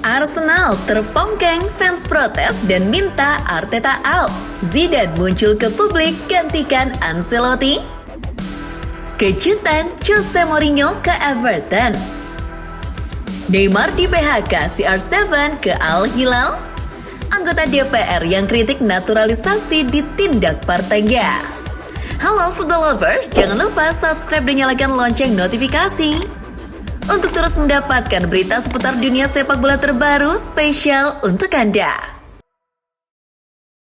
Arsenal terpongkeng, fans protes dan minta Arteta out. Zidane muncul ke publik gantikan Ancelotti. Kejutan Jose Mourinho ke Everton. Neymar di PHK CR7 ke Al Hilal. Anggota DPR yang kritik naturalisasi ditindak partainya. Halo football lovers, jangan lupa subscribe dan nyalakan lonceng notifikasi untuk terus mendapatkan berita seputar dunia sepak bola terbaru spesial untuk Anda.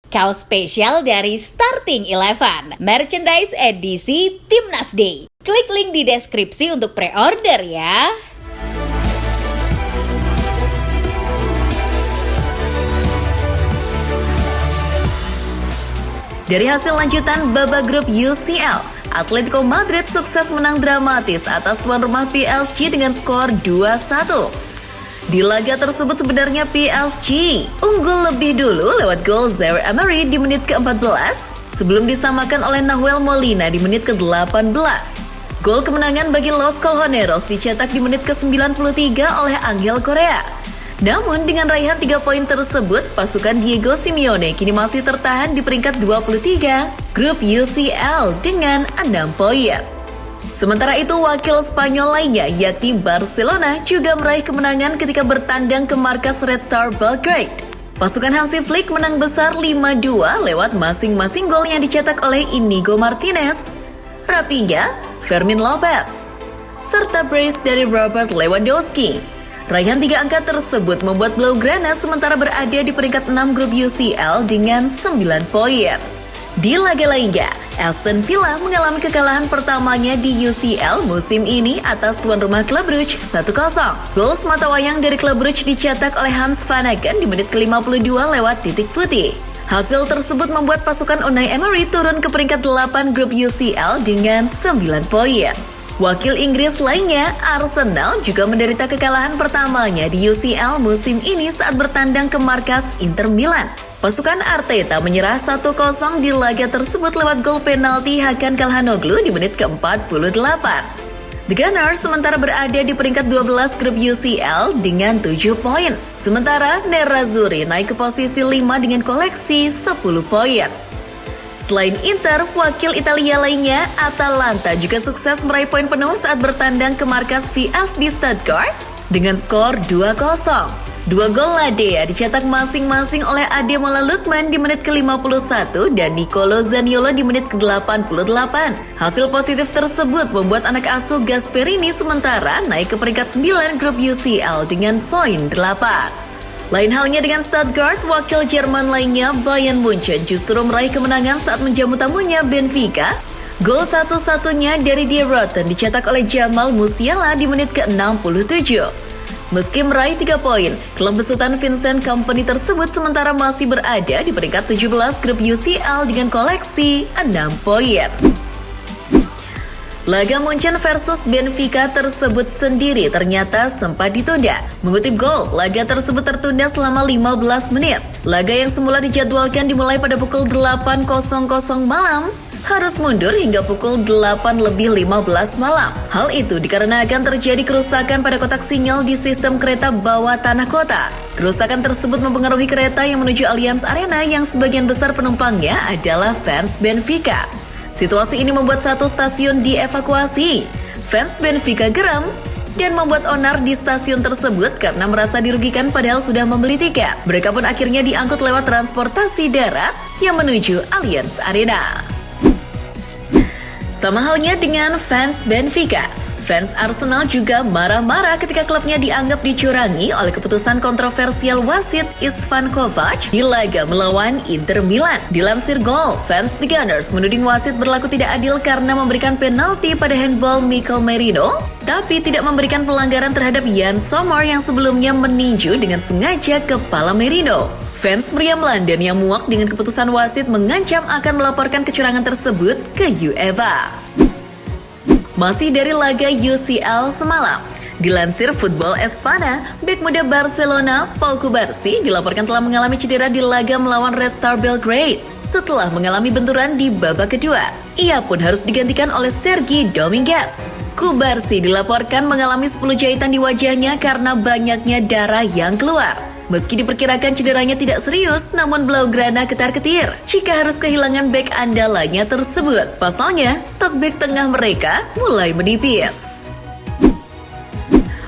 Kaos spesial dari Starting Eleven, merchandise edisi Timnas Day. Klik link di deskripsi untuk pre-order ya. Dari hasil lanjutan babak grup UCL, Atletico Madrid sukses menang dramatis atas tuan rumah PSG dengan skor 2-1. Di laga tersebut sebenarnya PSG unggul lebih dulu lewat gol Zaire Emery di menit ke-14 sebelum disamakan oleh Nahuel Molina di menit ke-18. Gol kemenangan bagi Los Colchoneros dicetak di menit ke-93 oleh Angel Correa. Namun dengan raihan 3 poin tersebut, pasukan Diego Simeone kini masih tertahan di peringkat 23 grup UCL dengan 6 poin. Sementara itu, wakil Spanyol lainnya yakni Barcelona juga meraih kemenangan ketika bertandang ke markas Red Star Belgrade. Pasukan Hansi Flick menang besar 5-2 lewat masing-masing gol yang dicetak oleh Inigo Martinez, Raphinha, Fermin Lopez, serta brace dari Robert Lewandowski. Raihan 3 angka tersebut membuat Blaugrana sementara berada di peringkat 6 grup UCL dengan 9 poin. Di laga lainnya, Aston Villa mengalami kekalahan pertamanya di UCL musim ini atas tuan rumah Club Brugge 1-0. Gol sematawayang dari Club Brugge dicetak oleh Hans Vanaken di menit ke-52 lewat titik putih. Hasil tersebut membuat pasukan Unai Emery turun ke peringkat 8 grup UCL dengan 9 poin. Wakil Inggris lainnya, Arsenal juga menderita kekalahan pertamanya di UCL musim ini saat bertandang ke markas Inter Milan. Pasukan Arteta menyerah 1-0 di laga tersebut lewat gol penalti Hakan Calhanoglu di menit ke-48. The Gunners sementara berada di peringkat 12 grup UCL dengan 7 poin. Sementara Nerazzurri naik ke posisi 5 dengan koleksi 10 poin. Selain Inter, wakil Italia lainnya, Atalanta juga sukses meraih poin penuh saat bertandang ke markas VfB Stuttgart dengan skor 2-0. 2 gol Ladea dicetak masing-masing oleh Ademola Lookman di menit ke-51 dan Nicolo Zaniolo di menit ke-88. Hasil positif tersebut membuat anak asuh Gasperini sementara naik ke peringkat 9 grup UCL dengan poin 8. Lain halnya dengan Stuttgart, wakil Jerman lainnya Bayern Munchen justru meraih kemenangan saat menjamu tamunya Benfica. Gol satu-satunya dari Die Rotten dicetak oleh Jamal Musiala di menit ke-67. Meski meraih 3 poin, klub besutan Vincent Kompany tersebut sementara masih berada di peringkat 17 grup UCL dengan koleksi 6 poin. Laga Munchen versus Benfica tersebut sendiri ternyata sempat ditunda. Mengutip Gol, laga tersebut tertunda selama 15 menit. Laga yang semula dijadwalkan dimulai pada pukul 8.00 malam harus mundur hingga pukul 8:15 malam. Hal itu dikarenakan terjadi kerusakan pada kotak sinyal di sistem kereta bawah tanah kota. Kerusakan tersebut mempengaruhi kereta yang menuju Allianz Arena yang sebagian besar penumpangnya adalah fans Benfica. Situasi ini membuat satu stasiun dievakuasi. Fans Benfica geram dan membuat onar di stasiun tersebut karena merasa dirugikan padahal sudah membeli tiket. Mereka pun akhirnya diangkut lewat transportasi darat yang menuju Allianz Arena. Sama halnya dengan fans Benfica, fans Arsenal juga marah-marah ketika klubnya dianggap dicurangi oleh keputusan kontroversial wasit Istvan Kovac di laga melawan Inter Milan. Dilansir Gol, fans The Gunners menuding wasit berlaku tidak adil karena memberikan penalti pada handball Mikel Merino, tapi tidak memberikan pelanggaran terhadap Jan Sommer yang sebelumnya meninju dengan sengaja kepala Merino. Fans meriam London yang muak dengan keputusan wasit mengancam akan melaporkan kecurangan tersebut ke UEFA. Masih dari laga UCL semalam, dilansir Football Espana, bek muda Barcelona, Pau Cubarsí dilaporkan telah mengalami cedera di laga melawan Red Star Belgrade. setelah mengalami benturan di babak kedua. Ia pun harus digantikan oleh Sergi Dominguez. Cubarsí dilaporkan mengalami 10 jahitan di wajahnya karena banyaknya darah yang keluar. Meski diperkirakan cederanya tidak serius, namun Blaugrana ketar-ketir jika harus kehilangan bek andalanya tersebut. Pasalnya, stok bek tengah mereka mulai menipis.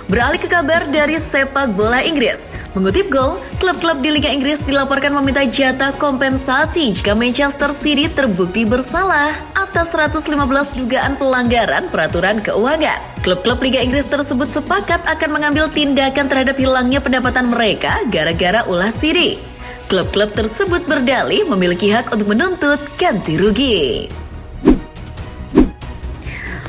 Beralih ke kabar dari sepak bola Inggris. Mengutip Goal, klub-klub di Liga Inggris dilaporkan meminta jatah kompensasi jika Manchester City terbukti bersalah atas 115 dugaan pelanggaran peraturan keuangan. Klub-klub Liga Inggris tersebut sepakat akan mengambil tindakan terhadap hilangnya pendapatan mereka gara-gara ulah City. Klub-klub tersebut berdalih memiliki hak untuk menuntut ganti rugi.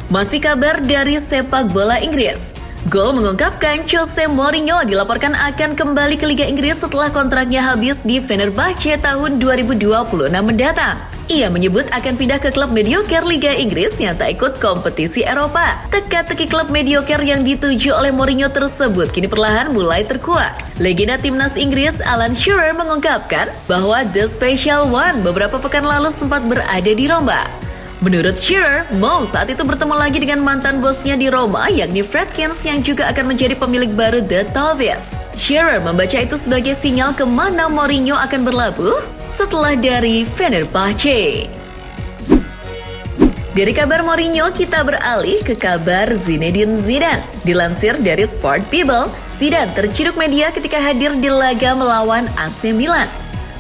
Masih kabar dari sepak bola Inggris. Goal mengungkapkan Jose Mourinho dilaporkan akan kembali ke Liga Inggris setelah kontraknya habis di Fenerbahce tahun 2026 mendatang. Ia menyebut akan pindah ke klub mediocre Liga Inggris yang tak ikut kompetisi Eropa. Teka-teki klub mediocre yang dituju oleh Mourinho tersebut kini perlahan mulai terkuak. Legenda timnas Inggris Alan Shearer mengungkapkan bahwa The Special One beberapa pekan lalu sempat berada di Roma. Menurut Shearer, Mo saat itu bertemu lagi dengan mantan bosnya di Roma, yakni Fredkins yang juga akan menjadi pemilik baru The Toffees. Shearer membaca itu sebagai sinyal kemana Mourinho akan berlabuh setelah dari Fenerbahce. Dari kabar Mourinho, kita beralih ke kabar Zinedine Zidane. Dilansir dari Sport People, Zidane terciduk media ketika hadir di laga melawan AC Milan.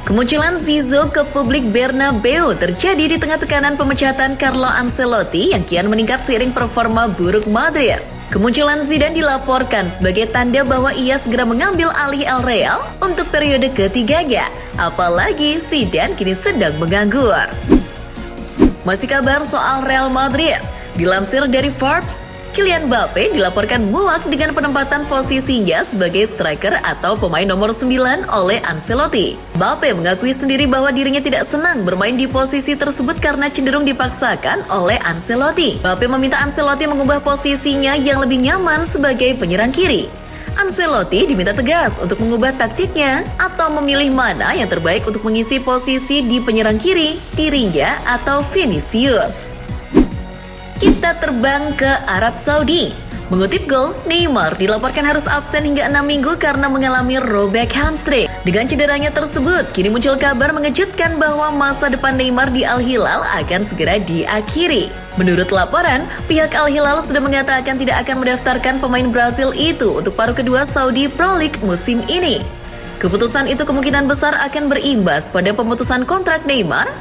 Kemunculan Zizou ke publik Bernabeu terjadi di tengah tekanan pemecatan Carlo Ancelotti yang kian meningkat seiring performa buruk Madrid. Kemunculan Zidane dilaporkan sebagai tanda bahwa ia segera mengambil alih El Real untuk periode ketiganya. Apalagi Zidane kini sedang menganggur. Masih kabar soal Real Madrid. Dilansir dari Forbes, Kylian Mbappe dilaporkan muak dengan penempatan posisinya sebagai striker atau pemain nomor 9 oleh Ancelotti. Mbappe mengakui sendiri bahwa dirinya tidak senang bermain di posisi tersebut karena cenderung dipaksakan oleh Ancelotti. Mbappe meminta Ancelotti mengubah posisinya yang lebih nyaman sebagai penyerang kiri. Ancelotti diminta tegas untuk mengubah taktiknya atau memilih mana yang terbaik untuk mengisi posisi di penyerang kiri, dirinya atau Vinicius. Kita terbang ke Arab Saudi. Mengutip Goal, Neymar dilaporkan harus absen hingga 6 minggu karena mengalami robek hamstring. Dengan cederanya tersebut, kini muncul kabar mengejutkan bahwa masa depan Neymar di Al Hilal akan segera diakhiri. Menurut laporan, pihak Al Hilal sudah mengatakan tidak akan mendaftarkan pemain Brasil itu untuk paruh kedua Saudi Pro League musim ini. Keputusan itu kemungkinan besar akan berimbas pada pemutusan kontrak Neymar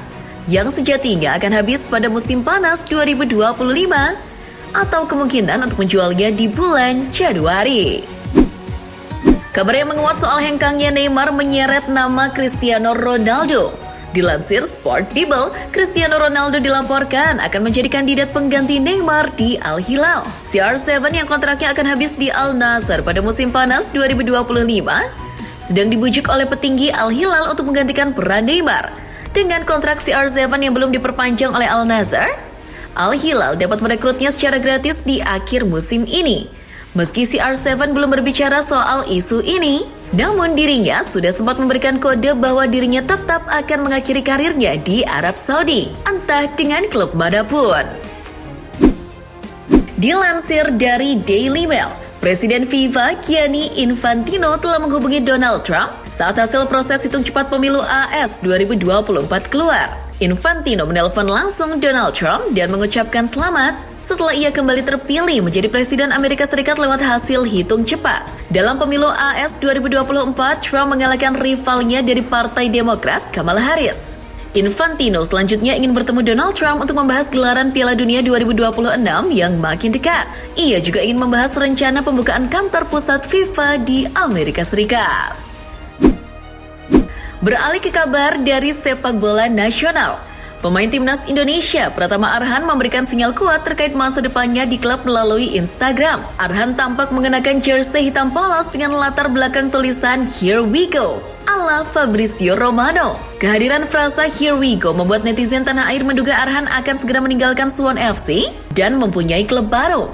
yang sejatinya akan habis pada musim panas 2025 atau kemungkinan untuk menjualnya di bulan Januari. Kabar yang menguat soal hengkangnya Neymar menyeret nama Cristiano Ronaldo. Dilansir Sport People, Cristiano Ronaldo dilaporkan akan menjadi kandidat pengganti Neymar di Al Hilal. CR7 yang kontraknya akan habis di Al Nassr pada musim panas 2025 sedang dibujuk oleh petinggi Al Hilal untuk menggantikan peran Neymar. Dengan kontrak CR7 yang belum diperpanjang oleh Al Nassr, Al Hilal dapat merekrutnya secara gratis di akhir musim ini. Meski CR7 belum berbicara soal isu ini, namun dirinya sudah sempat memberikan kode bahwa dirinya tetap akan mengakhiri karirnya di Arab Saudi, entah dengan klub manapun. Dilansir dari Daily Mail, Presiden FIFA Gianni Infantino telah menghubungi Donald Trump saat hasil proses hitung cepat pemilu AS 2024 keluar. Infantino menelpon langsung Donald Trump dan mengucapkan selamat setelah ia kembali terpilih menjadi Presiden Amerika Serikat lewat hasil hitung cepat. Dalam pemilu AS 2024, Trump mengalahkan rivalnya dari Partai Demokrat, Kamala Harris. Infantino selanjutnya ingin bertemu Donald Trump untuk membahas gelaran Piala Dunia 2026 yang makin dekat. Ia juga ingin membahas rencana pembukaan kantor pusat FIFA di Amerika Serikat. Beralih ke kabar dari sepak bola nasional. Pemain timnas Indonesia Pratama Arhan memberikan sinyal kuat terkait masa depannya di klub melalui Instagram. Arhan tampak mengenakan jersey hitam polos dengan latar belakang tulisan "Here we go" ala Fabrizio Romano. Kehadiran frasa "Here we go" membuat netizen tanah air menduga Arhan akan segera meninggalkan Suwon FC dan mempunyai klub baru.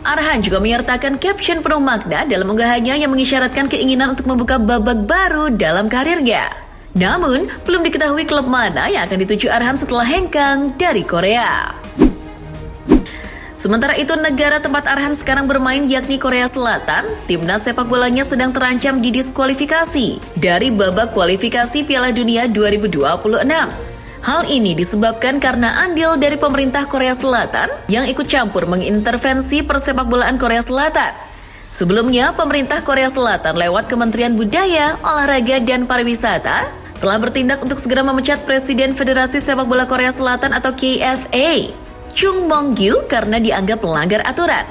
Arhan juga menyertakan caption penuh makna dalam unggahannya yang mengisyaratkan keinginan untuk membuka babak baru dalam karirnya. Namun, belum diketahui klub mana yang akan dituju Arhan setelah hengkang dari Korea. Sementara itu, negara tempat Arhan sekarang bermain yakni Korea Selatan, timnas sepak bolanya sedang terancam didiskualifikasi dari babak kualifikasi Piala Dunia 2026. Hal ini disebabkan karena andil dari pemerintah Korea Selatan yang ikut campur mengintervensi persepakbolaan Korea Selatan. Sebelumnya, pemerintah Korea Selatan lewat Kementerian Budaya, Olahraga, dan Pariwisata telah bertindak untuk segera memecat Presiden Federasi Sepak Bola Korea Selatan atau KFA, Chung Mong-gyu, karena dianggap melanggar aturan.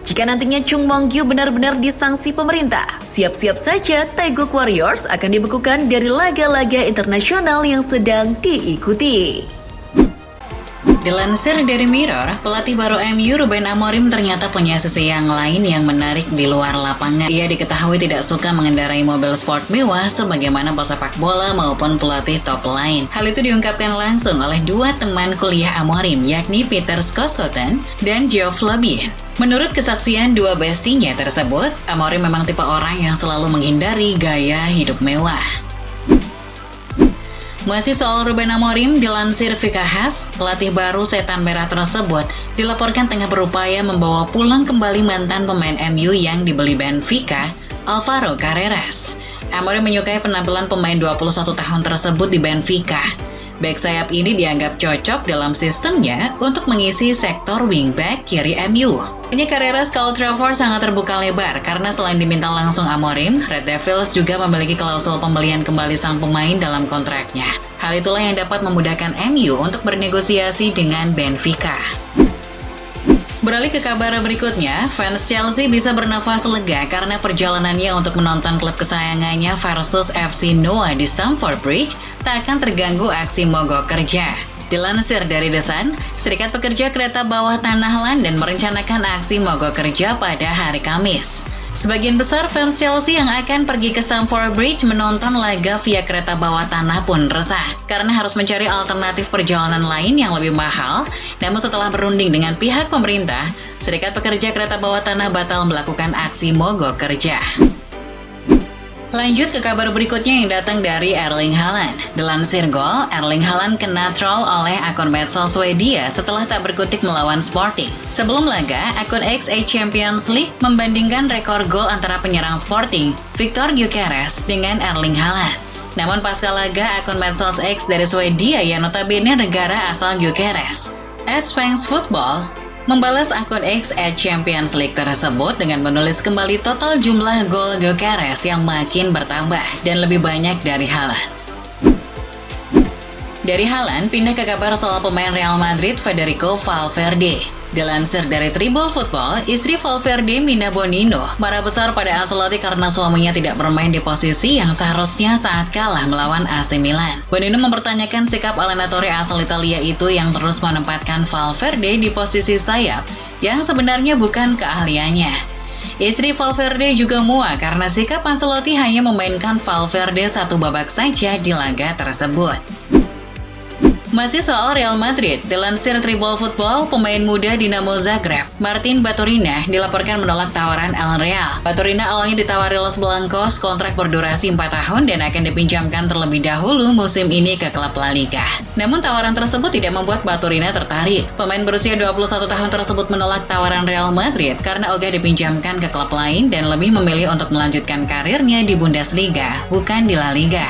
Jika nantinya Chung Mong-gyu benar-benar disangsi pemerintah, siap-siap saja Taeguk Warriors akan dibekukan dari laga-laga internasional yang sedang diikuti. Dilansir dari Mirror, pelatih baru MU Ruben Amorim ternyata punya sisi yang lain yang menarik di luar lapangan. Ia diketahui tidak suka mengendarai mobil sport mewah sebagaimana pesepak bola maupun pelatih top lain. Hal itu diungkapkan langsung oleh dua teman kuliah Amorim, yakni Peter Skoskoten dan Geoff Lobien. Menurut kesaksian dua bestinya tersebut, Amorim memang tipe orang yang selalu menghindari gaya hidup mewah. Masih soal Ruben Amorim, dilansir Vikahas, pelatih baru Setan Merah tersebut dilaporkan tengah berupaya membawa pulang kembali mantan pemain MU yang dibeli Benfica, Alvaro Carreras. Amorim menyukai penampilan pemain 21 tahun tersebut di Benfica. Bek sayap ini dianggap cocok dalam sistemnya untuk mengisi sektor wingback kiri MU. Ini Carreras ke Old Trafford sangat terbuka lebar karena selain diminta langsung Amorim, Red Devils juga memiliki klausul pembelian kembali sang pemain dalam kontraknya. Hal itulah yang dapat memudahkan MU untuk bernegosiasi dengan Benfica. Beralih ke kabar berikutnya, fans Chelsea bisa bernafas lega karena perjalanannya untuk menonton klub kesayangannya versus FC Noah di Stamford Bridge tak akan terganggu aksi mogok kerja. Dilansir dari The Sun, Serikat Pekerja Kereta Bawah Tanah London merencanakan aksi mogok kerja pada hari Kamis. Sebagian besar fans Chelsea yang akan pergi ke Stamford Bridge menonton laga via kereta bawah tanah pun resah karena harus mencari alternatif perjalanan lain yang lebih mahal. Namun setelah berunding dengan pihak pemerintah, Serikat Pekerja Kereta Bawah Tanah batal melakukan aksi mogok kerja. Lanjut ke kabar berikutnya yang datang dari Erling Haaland. Dilansir Goal, Erling Haaland kena troll oleh akun medsos Swedia setelah tak berkutik melawan Sporting. Sebelum laga, akun X Champions League membandingkan rekor gol antara penyerang Sporting, Victor Gyökeres, dengan Erling Haaland. Namun pasca laga, akun medsos X dari Swedia yang notabene negara asal Gyökeres, @SpanxFootball, membalas akun X @Champions League tersebut dengan menulis kembali total jumlah gol Gyökeres yang makin bertambah dan lebih banyak dari Haaland. Dari Haaland, pindah ke kabar soal pemain Real Madrid Federico Valverde. Dilansir dari Tribal Football, istri Valverde, Mina Bonino, marah besar pada Ancelotti karena suaminya tidak bermain di posisi yang seharusnya saat kalah melawan AC Milan. Bonino mempertanyakan sikap allenatore asal Italia itu yang terus menempatkan Valverde di posisi sayap yang sebenarnya bukan keahliannya. Istri Valverde juga muak karena sikap Ancelotti hanya memainkan Valverde satu babak saja di laga tersebut. Masih soal Real Madrid, dilansir Tribal Football, pemain muda Dinamo Zagreb, Martin Baturina, dilaporkan menolak tawaran El Real. Baturina awalnya ditawari Los Blancos kontrak berdurasi 4 tahun dan akan dipinjamkan terlebih dahulu musim ini ke klub La Liga. Namun tawaran tersebut tidak membuat Baturina tertarik. Pemain berusia 21 tahun tersebut menolak tawaran Real Madrid karena ogah dipinjamkan ke klub lain dan lebih memilih untuk melanjutkan karirnya di Bundesliga, bukan di La Liga.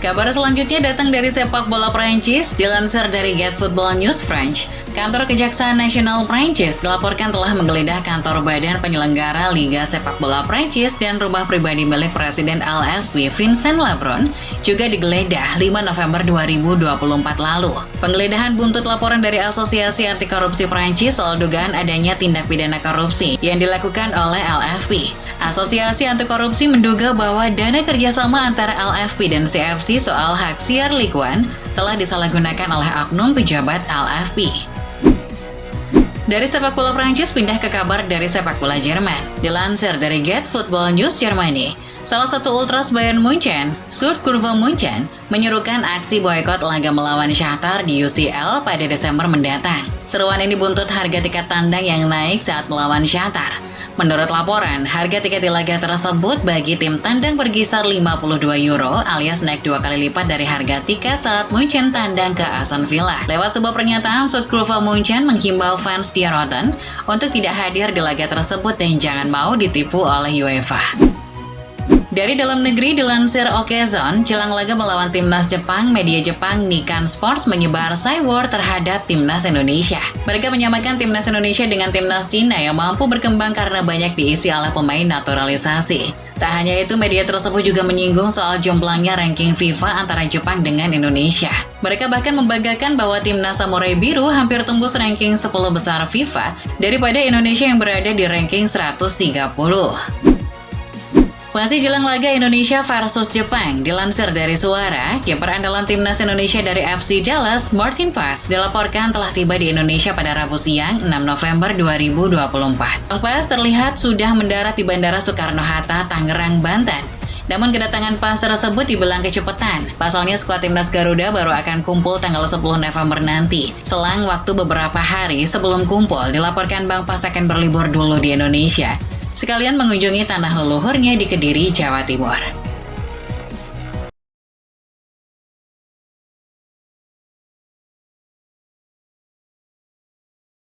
Kabar selanjutnya datang dari sepak bola Prancis. Dilansir dari Get Football News French, kantor Kejaksaan Nasional Prancis dilaporkan telah menggeledah kantor badan penyelenggara Liga Sepak Bola Prancis dan rumah pribadi milik Presiden LFP Vincent Labrun juga digeledah 5 November 2024 lalu. Penggeledahan buntut laporan dari Asosiasi Anti Korupsi Prancis soal dugaan adanya tindak pidana korupsi yang dilakukan oleh LFP. Asosiasi Anti Korupsi menduga bahwa dana kerjasama antara LFP dan CFC soal hak siar Ligue 1 telah disalahgunakan oleh oknum pejabat LFP. Dari sepak bola Prancis pindah ke kabar dari sepak bola Jerman. Dilansir dari Get Football News Germany, salah satu ultras Bayern Munchen, Sud Kurve Munchen, menyerukan aksi boykot laga melawan Shakhtar di UCL pada Desember mendatang. Seruan ini buntut harga tiket tandang yang naik saat melawan Shakhtar. Menurut laporan, harga tiket di laga tersebut bagi tim tandang berkisar 52 euro alias naik 2 kali lipat dari harga tiket saat Munchen tandang ke Aston Villa. Lewat sebuah pernyataan, Südkurve Munchen menghimbau fans Die Roten untuk tidak hadir di laga tersebut dan jangan mau ditipu oleh UEFA. Dari dalam negeri dilansir Okezone, jelang laga melawan timnas Jepang, media Jepang Nikkan Sports menyebar cywar terhadap timnas Indonesia. Mereka menyamakan timnas Indonesia dengan timnas Cina yang mampu berkembang karena banyak diisi oleh pemain naturalisasi. Tak hanya itu, media tersebut juga menyinggung soal jomblangnya ranking FIFA antara Jepang dengan Indonesia. Mereka bahkan membanggakan bahwa timnas Samurai Biru hampir tembus ranking 10 besar FIFA daripada Indonesia yang berada di ranking 130. Masih jelang laga Indonesia versus Jepang, dilansir dari Suara, kiper andalan timnas Indonesia dari FC Dallas, Martin Paes, dilaporkan telah tiba di Indonesia pada Rabu siang, 6 November 2024. Paes terlihat sudah mendarat di Bandara Soekarno-Hatta, Tangerang, Banten. Namun kedatangan Paes tersebut dibilang kecepatan. Pasalnya skuad timnas Garuda baru akan kumpul tanggal 10 November nanti. Selang waktu beberapa hari sebelum kumpul, dilaporkan Bang Paes akan berlibur dulu di Indonesia, sekalian mengunjungi tanah leluhurnya di Kediri, Jawa Timur.